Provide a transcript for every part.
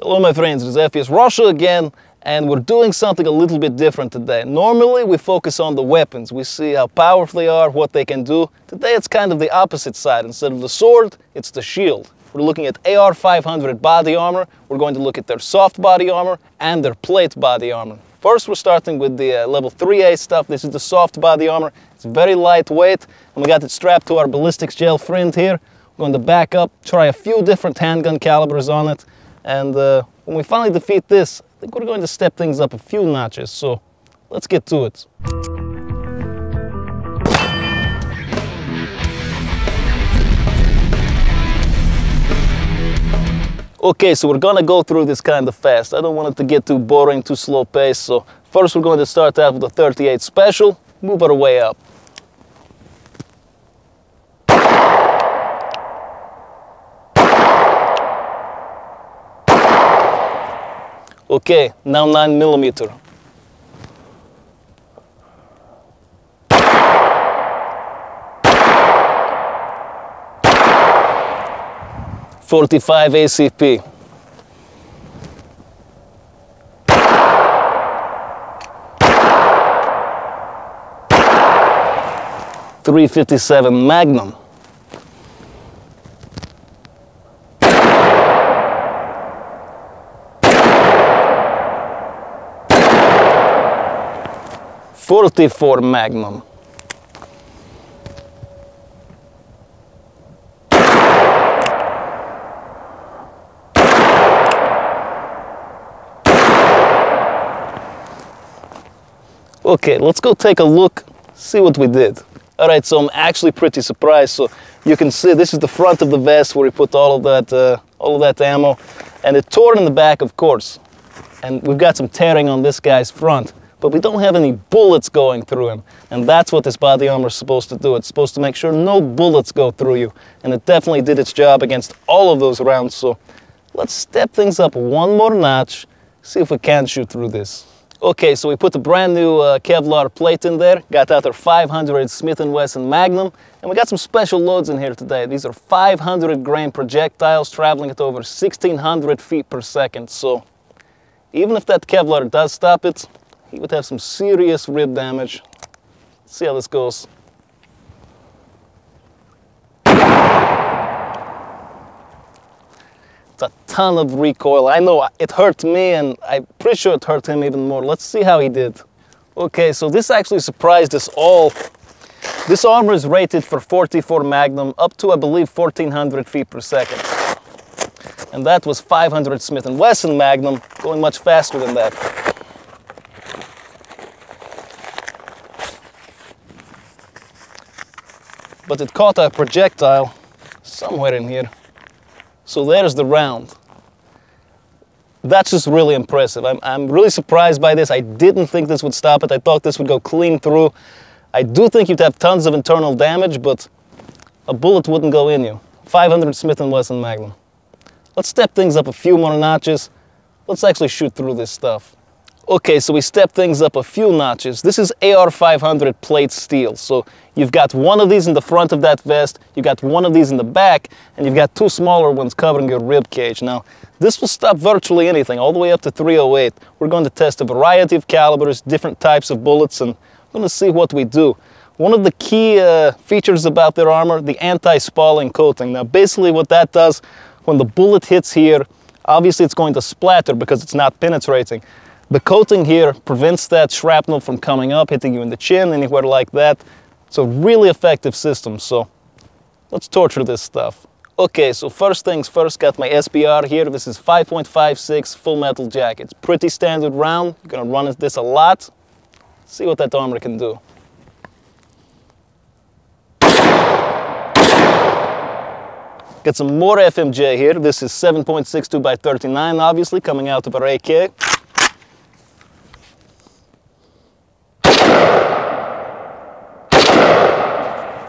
Hello my friends, it's FPS Russia again, and we're doing something a little bit different today. Normally we focus on the weapons, we see how powerful they are, what they can do. Today it's kind of the opposite side. Instead of the sword, it's the shield. We're looking at AR 500 body armor, we're going to look at their soft body armor and their plate body armor. First we're starting with the level 3A stuff. This is the soft body armor. It's very lightweight, and we got it strapped to our ballistics gel friend here. We're going to back up, try a few different handgun calibers on it. And when we finally defeat this, I think we're going to step things up a few notches, so let's get to it. Okay, so we're gonna go through this kind of fast. I don't want it to get too boring, too slow paced, so first we're going to start out with the 38 Special, move our way up. Okay, now 9mm. .45 ACP. .357 Magnum. .44 Magnum. Okay, let's go take a look, see what we did. Alright, so I'm actually pretty surprised. So you can see this is the front of the vest where we put all of that ammo, and it tore in the back, of course. And we've got some tearing on this guy's front, but we don't have any bullets going through him. And that's what this body armor is supposed to do. It's supposed to make sure no bullets go through you. And it definitely did its job against all of those rounds. So let's step things up one more notch, see if we can shoot through this. Okay, so we put the brand new Kevlar plate in there, got out our 500 Smith & Wesson Magnum, and we got some special loads in here today. These are 500 grain projectiles traveling at over 1,600 feet per second. So even if that Kevlar does stop it, he would have some serious rib damage. Let's see how this goes. It's a ton of recoil. I know it hurt me, and I'm pretty sure it hurt him even more. Let's see how he did. Okay, so this actually surprised us all. This armor is rated for .44 Magnum up to, I believe, 1,400 feet per second. And that was 500 Smith & Wesson Magnum, going much faster than that. But it caught a projectile somewhere in here. So there's the round. That's just really impressive. I'm really surprised by this. I didn't think this would stop it. I thought this would go clean through. I do think you'd have tons of internal damage, but a bullet wouldn't go in you. 500 Smith & Wesson Magnum. Let's step things up a few more notches. Let's actually shoot through this stuff. Okay, so we step things up a few notches. This is AR 500 plate steel. So you've got one of these in the front of that vest, you've got one of these in the back, and you've got two smaller ones covering your rib cage. Now, this will stop virtually anything, all the way up to 308. We're going to test a variety of calibers, different types of bullets, and we're going to see what we do. One of the key features about their armor, the anti-spalling coating. Now, basically what that does, when the bullet hits here, obviously it's going to splatter because it's not penetrating. The coating here prevents that shrapnel from coming up, hitting you in the chin, anywhere like that. It's a really effective system, so let's torture this stuff. Okay, so first things first, got my SBR here. This is 5.56 full metal jacket. It's pretty standard round. You're gonna run this a lot. See what that armor can do. Got some more FMJ here. This is 7.62 by 39, obviously, coming out of our AK.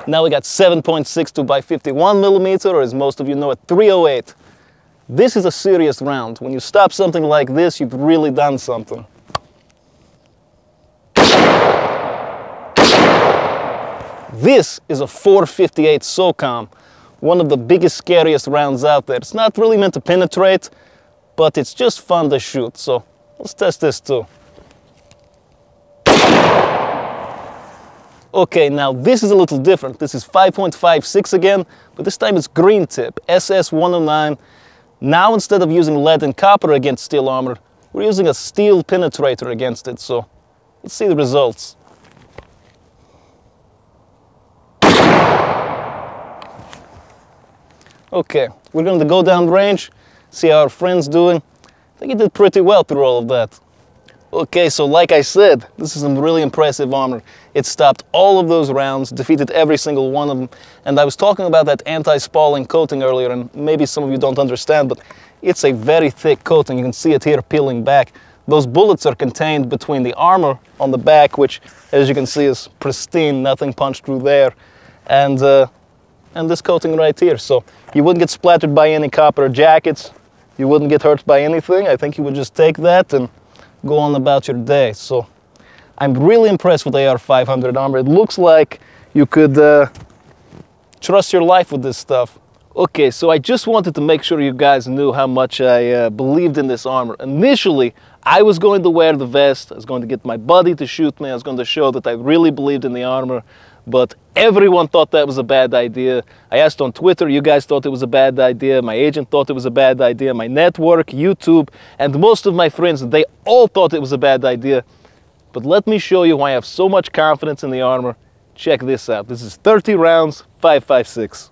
Now we got 7.62 by 51mm, or as most of you know it, 308. This is a serious round. When you stop something like this, you've really done something. This is a 458 SOCOM, one of the biggest, scariest rounds out there. It's not really meant to penetrate, but it's just fun to shoot. So let's test this too. Okay, now this is a little different. This is 5.56 again, but this time it's green tip, SS109. Now instead of using lead and copper against steel armor, we're using a steel penetrator against it. So let's see the results. Okay, we're going to go down range, see how our friend's doing. I think he did pretty well through all of that. Okay, so like I said, this is some really impressive armor. It stopped all of those rounds, defeated every single one of them. And I was talking about that anti-spalling coating earlier, and maybe some of you don't understand, but it's a very thick coating. You can see it here peeling back. Those bullets are contained between the armor on the back, which, as you can see, is pristine, nothing punched through there, and this coating right here. So you wouldn't get splattered by any copper jackets. You wouldn't get hurt by anything. I think you would just take that and go on about your day. So I'm really impressed with AR-500 armor. It looks like you could trust your life with this stuff. Okay, so I just wanted to make sure you guys knew how much I believed in this armor. Initially, I was going to wear the vest. I was going to get my buddy to shoot me. I was going to show that I really believed in the armor. But everyone thought that was a bad idea. I asked on Twitter, you guys thought it was a bad idea. My agent thought it was a bad idea. My network, YouTube, and most of my friends, they all thought it was a bad idea. But let me show you why I have so much confidence in the armor. Check this out. This is 30 rounds, 5.56.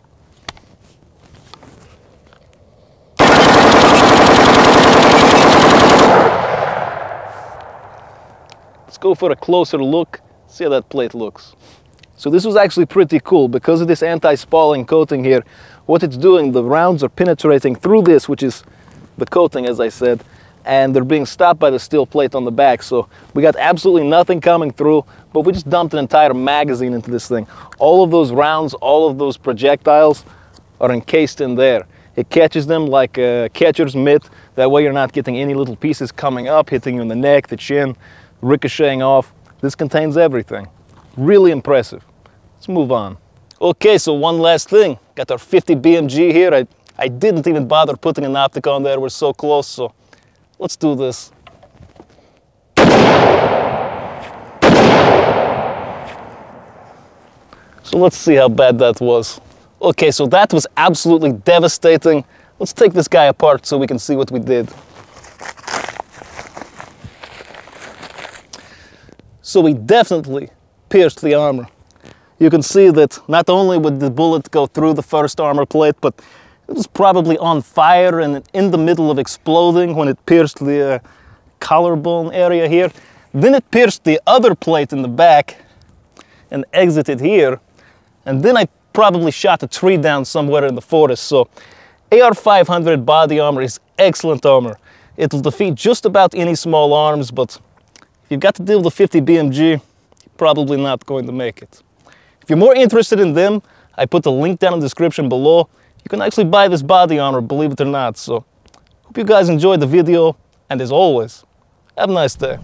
Let's go for a closer look, see how that plate looks. So this was actually pretty cool. Because of this anti-spalling coating here, what it's doing, the rounds are penetrating through this, which is the coating, as I said, and they're being stopped by the steel plate on the back. So we got absolutely nothing coming through, but we just dumped an entire magazine into this thing. All of those rounds, all of those projectiles are encased in there. It catches them like a catcher's mitt. That way you're not getting any little pieces coming up, hitting you in the neck, the chin, ricocheting off. This contains everything. Really impressive. Let's move on. Okay, so one last thing. Got our 50 BMG here. I didn't even bother putting an optic on there. We're so close, so let's do this. So let's see how bad that was. Okay, so that was absolutely devastating. Let's take this guy apart so we can see what we did. So we definitely pierced the armor. You can see that not only would the bullet go through the first armor plate, but it was probably on fire and in the middle of exploding when it pierced the collarbone area here. Then it pierced the other plate in the back and exited here. And then I probably shot a tree down somewhere in the forest. So AR-500 body armor is excellent armor. It will defeat just about any small arms, but if you've got to deal with the 50 BMG, you're probably not going to make it. If you're more interested in them, I put the link down in the description below. You can actually buy this body armor, believe it or not. So, hope you guys enjoyed the video, and as always, have a nice day.